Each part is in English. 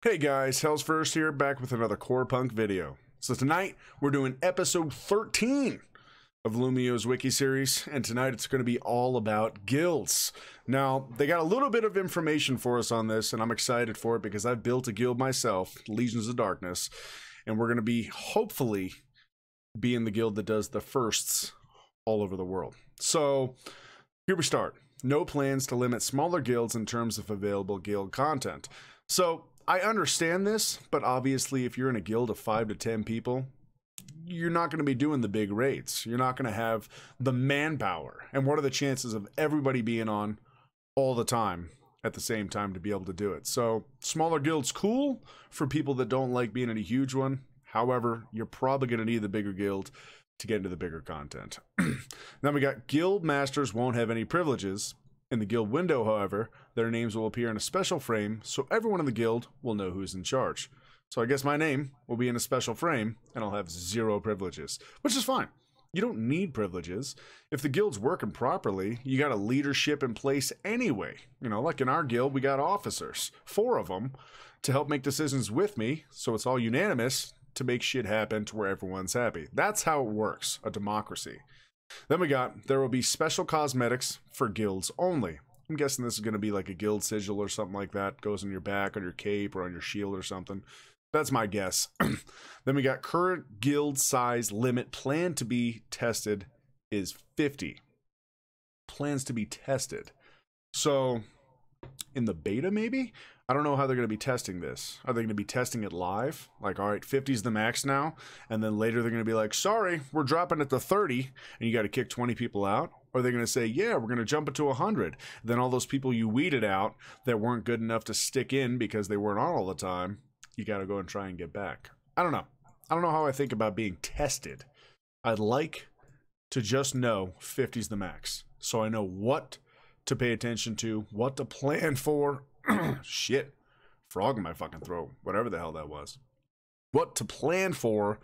Hey guys, Hell's First here, back with another Corepunk video. So tonight, we're doing episode 13 of Alumio's Wiki series, and tonight it's going to be all about guilds. Now, they got a little bit of information for us on this, and I'm excited for it because I've built a guild myself, Legions of Darkness, and we're going to be, hopefully, being the guild that does the firsts all over the world. So, here we start. No plans to limit smaller guilds in terms of available guild content. So, I understand this, but obviously if you're in a guild of 5 to 10 people, you're not going to be doing the big raids. You're not going to have the manpower. And what are the chances of everybody being on all the time at the same time to be able to do it? So smaller guilds, cool for people that don't like being in a huge one. However, you're probably going to need the bigger guild to get into the bigger content. Then we got guild masters won't have any privileges. In the guild window, however, their names will appear in a special frame, so everyone in the guild will know who's in charge. So I guess my name will be in a special frame, and I'll have 0 privileges, which is fine. You don't need privileges. If the guild's working properly, you got a leadership in place anyway. You know, like in our guild, we got officers, 4 of them, to help make decisions with me, so it's all unanimous to make shit happen to where everyone's happy. That's how it works, a democracy. Then we got, there will be special cosmetics for guilds only. I'm guessing this is going to be like a guild sigil or something like that. Goes on your back, on your cape, or on your shield or something. That's my guess. Then we got current guild size limit planned to be tested is 50. Plans to be tested. So, in the beta maybe? I don't know how they're going to be testing this. Are they going to be testing it live? Like, all right, 50 is the max now, and then later they're going to be like, sorry, we're dropping it to 30, and you got to kick 20 people out? Or are they going to say, yeah, we're going to jump it to 100. Then all those people you weeded out that weren't good enough to stick in because they weren't on all the time, you got to go and try and get back. I don't know. I don't know how I think about being tested. I'd like to just know 50 is the max, so I know what to pay attention to, what to plan for. Shit, frog in my fucking throat, whatever the hell that was. What to plan for,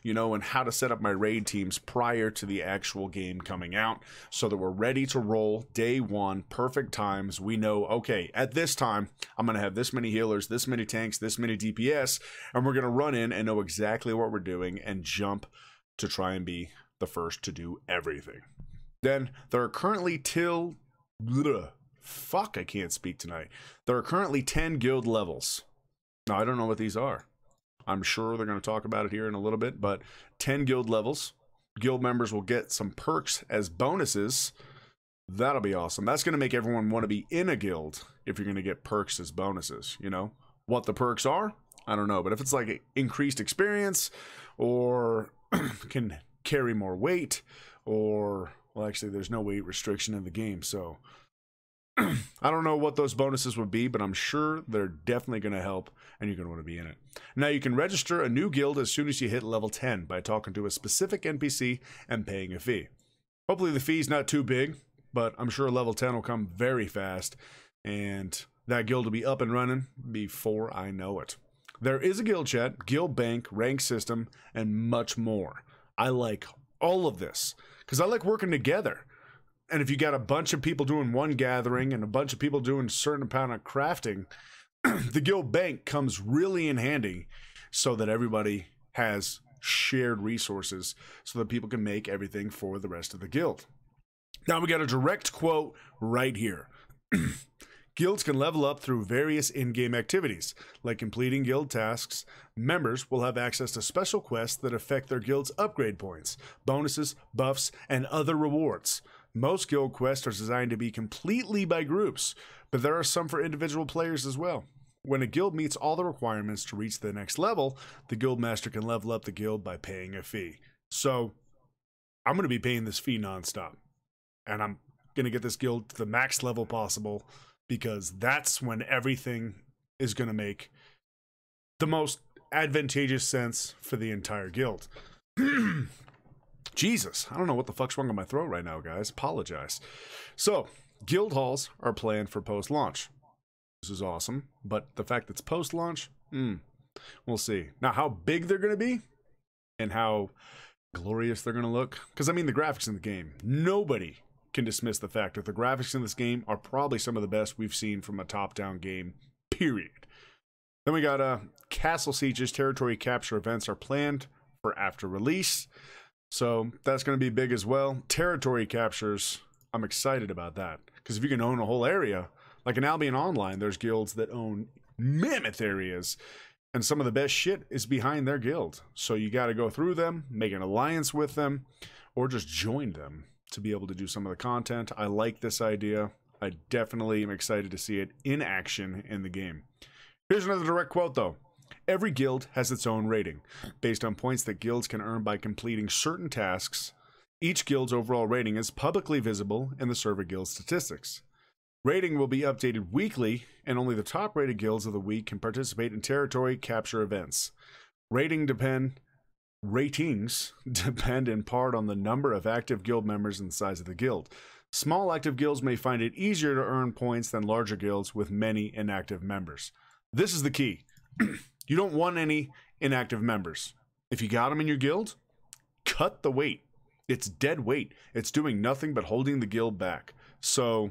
you know, and how to set up my raid teams prior to the actual game coming out so that we're ready to roll day one, perfect times. We know, okay, at this time, I'm going to have this many healers, this many tanks, this many DPS, and we're going to run in and know exactly what we're doing and jump to try and be the first to do everything. Then there are currently I can't speak tonight. There are currently 10 guild levels. Now, I don't know what these are. I'm sure they're going to talk about it here in a little bit, but 10 guild levels. Guild members will get some perks as bonuses. That'll be awesome. That's going to make everyone want to be in a guild if you're going to get perks as bonuses, you know? What the perks are, I don't know. But if it's like increased experience or can carry more weight or, well, actually, there's no weight restriction in the game, so I don't know what those bonuses would be, but I'm sure they're definitely going to help, and you're going to want to be in it. Now, you can register a new guild as soon as you hit level 10 by talking to a specific NPC and paying a fee. Hopefully the fee's not too big, but I'm sure level 10 will come very fast, and that guild will be up and running before I know it. There is a guild chat, guild bank, rank system, and much more. I like all of this, because I like working together. And if you got a bunch of people doing one gathering and a bunch of people doing a certain amount of crafting, the guild bank comes really in handy so that everybody has shared resources so that people can make everything for the rest of the guild. Now we got a direct quote right here. Guilds can level up through various in-game activities, like completing guild tasks. Members will have access to special quests that affect their guild's upgrade points, bonuses, buffs, and other rewards. Most guild quests are designed to be completely by groups, but there are some for individual players as well. When a guild meets all the requirements to reach the next level, the guild master can level up the guild by paying a fee. So, I'm going to be paying this fee nonstop, and I'm going to get this guild to the max level possible, because that's when everything is going to make the most advantageous sense for the entire guild. Jesus, I don't know what the fuck's wrong with my throat right now, guys. Apologize. So, guild halls are planned for post-launch. This is awesome, but the fact that it's post-launch, we'll see. Now, how big they're going to be and how glorious they're going to look, because, I mean, the graphics in the game, nobody can dismiss the fact that the graphics in this game are probably some of the best we've seen from a top-down game, period. Then we got castle sieges, territory capture events are planned for after release. So that's going to be big as well. Territory captures, I'm excited about that. Because if you can own a whole area, like in Albion Online, there's guilds that own mammoth areas. And some of the best shit is behind their guild. So you got to go through them, make an alliance with them, or just join them to be able to do some of the content. I like this idea. I definitely am excited to see it in action in the game. Here's another direct quote, though. Every guild has its own rating, based on points that guilds can earn by completing certain tasks. Each guild's overall rating is publicly visible in the server guild statistics. Rating will be updated weekly, and only the top-rated guilds of the week can participate in territory capture events. Ratings depend in part on the number of active guild members and the size of the guild. Small active guilds may find it easier to earn points than larger guilds with many inactive members. This is the key. You don't want any inactive members. If you got them in your guild, cut the weight. It's dead weight. It's doing nothing but holding the guild back. So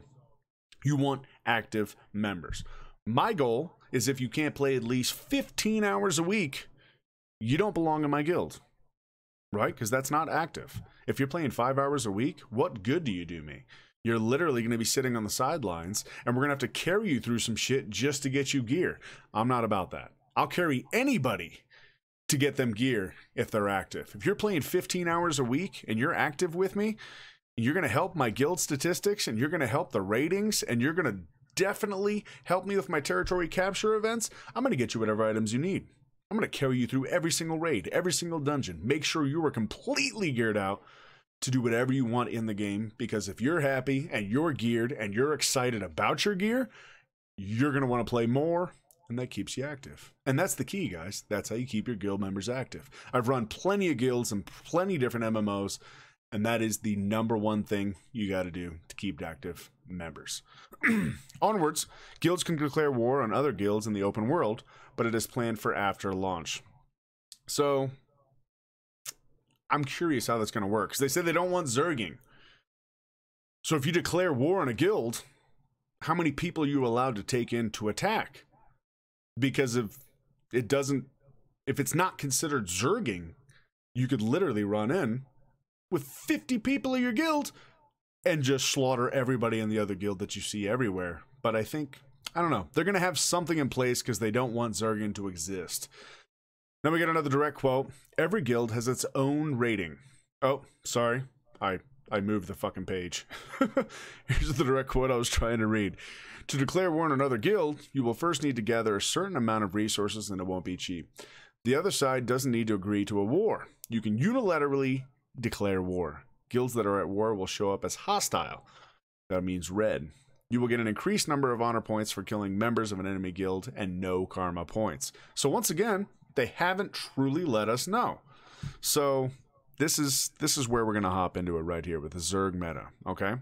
you want active members. My goal is if you can't play at least 15 hours a week, you don't belong in my guild, right? Because that's not active. If you're playing 5 hours a week, what good do you do me? You're literally going to be sitting on the sidelines, and we're going to have to carry you through some shit just to get you gear. I'm not about that. I'll carry anybody to get them gear if they're active. If you're playing 15 hours a week and you're active with me, you're going to help my guild statistics, and you're going to help the ratings, and you're going to definitely help me with my territory capture events. I'm going to get you whatever items you need. I'm going to carry you through every single raid, every single dungeon. Make sure you are completely geared out to do whatever you want in the game, because if you're happy and you're geared and you're excited about your gear, you're going to want to play more, and that keeps you active. And that's the key, guys. That's how you keep your guild members active. I've run plenty of guilds and plenty of different MMOs, and that is the number one thing you got to do to keep active members. Onwards, guilds can declare war on other guilds in the open world, but it is planned for after launch. So I'm curious how that's going to work, because they say they don't want zerging. So if you declare war on a guild, how many people are you allowed to take in to attack? Because if it's not considered zerging, you could literally run in with 50 people of your guild and just slaughter everybody in the other guild that you see everywhere. But I don't know, they're going to have something in place because they don't want zerging to exist. Now we get another direct quote. Every guild has its own rating. Oh, sorry. I moved the fucking page. Here's the direct quote I was trying to read. To declare war on another guild, you will first need to gather a certain amount of resources, and it won't be cheap. The other side doesn't need to agree to a war. You can unilaterally declare war. Guilds that are at war will show up as hostile. That means red. You will get an increased number of honor points for killing members of an enemy guild and no karma points. So once again, they haven't truly let us know. So this is where we're going to hop into it right here with the Zerg meta, okay?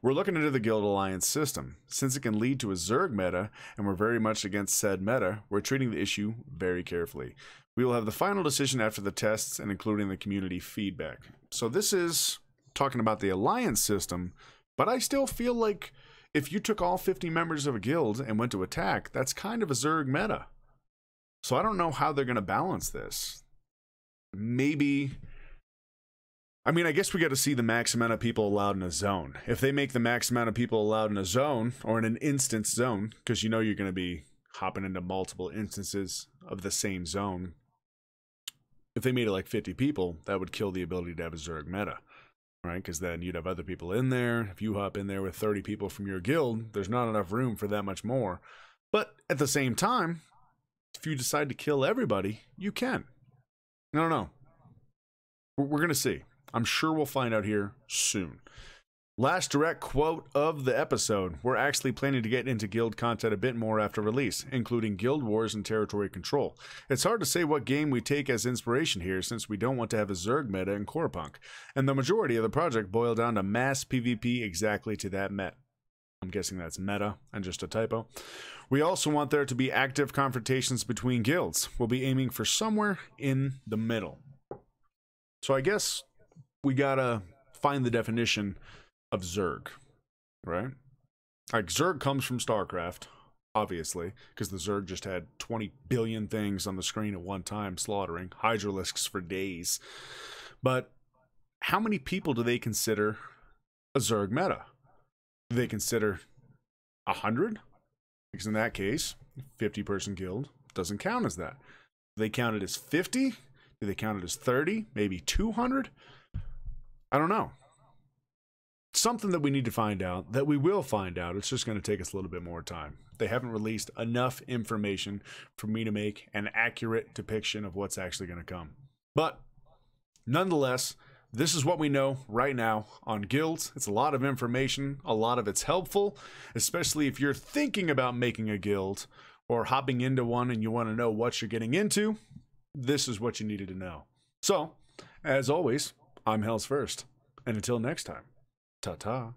We're looking into the Guild Alliance system. Since it can lead to a Zerg meta, and we're very much against said meta, we're treating the issue very carefully. We will have the final decision after the tests and including the community feedback. So this is talking about the Alliance system, but I still feel like if you took all 50 members of a guild and went to attack, that's kind of a Zerg meta. So I don't know how they're going to balance this. Maybe, I mean, I guess we got to see the max amount of people allowed in a zone. If they make the max amount of people allowed in a zone, or in an instance zone, because you know you're going to be hopping into multiple instances of the same zone. If they made it like 50 people, that would kill the ability to have a Zerg meta, right? Because then you'd have other people in there. If you hop in there with 30 people from your guild, there's not enough room for that much more. But at the same time, if you decide to kill everybody, you can. I don't know. We're going to see. I'm sure we'll find out here soon. Last direct quote of the episode. We're actually planning to get into guild content a bit more after release, including guild wars and territory control. It's hard to say what game we take as inspiration here, since we don't want to have a Zerg meta in Corepunk, and the majority of the project boiled down to mass PvP exactly to that met. I'm guessing that's meta and just a typo. We also want there to be active confrontations between guilds. We'll be aiming for somewhere in the middle. So I guess we gotta find the definition of Zerg, right? Like, Zerg comes from StarCraft. obviously, because the Zerg just had 20 billion things on the screen at one time slaughtering Hydralisks for days. But how many people do they consider a Zerg meta? Do they consider 100? Because in that case, 50-person guild doesn't count as that. Do they count it as 50? Do they count it as 30? Maybe 200? I don't know. Something that we need to find out, that we will find out. It's just going to take us a little bit more time. They haven't released enough information for me to make an accurate depiction of what's actually going to come. But nonetheless, this is what we know right now on guilds. It's a lot of information. A lot of it's helpful, especially if you're thinking about making a guild or hopping into one and you want to know what you're getting into. This is what you needed to know. So, as always, I'm Hell's First. And until next time, ta-ta.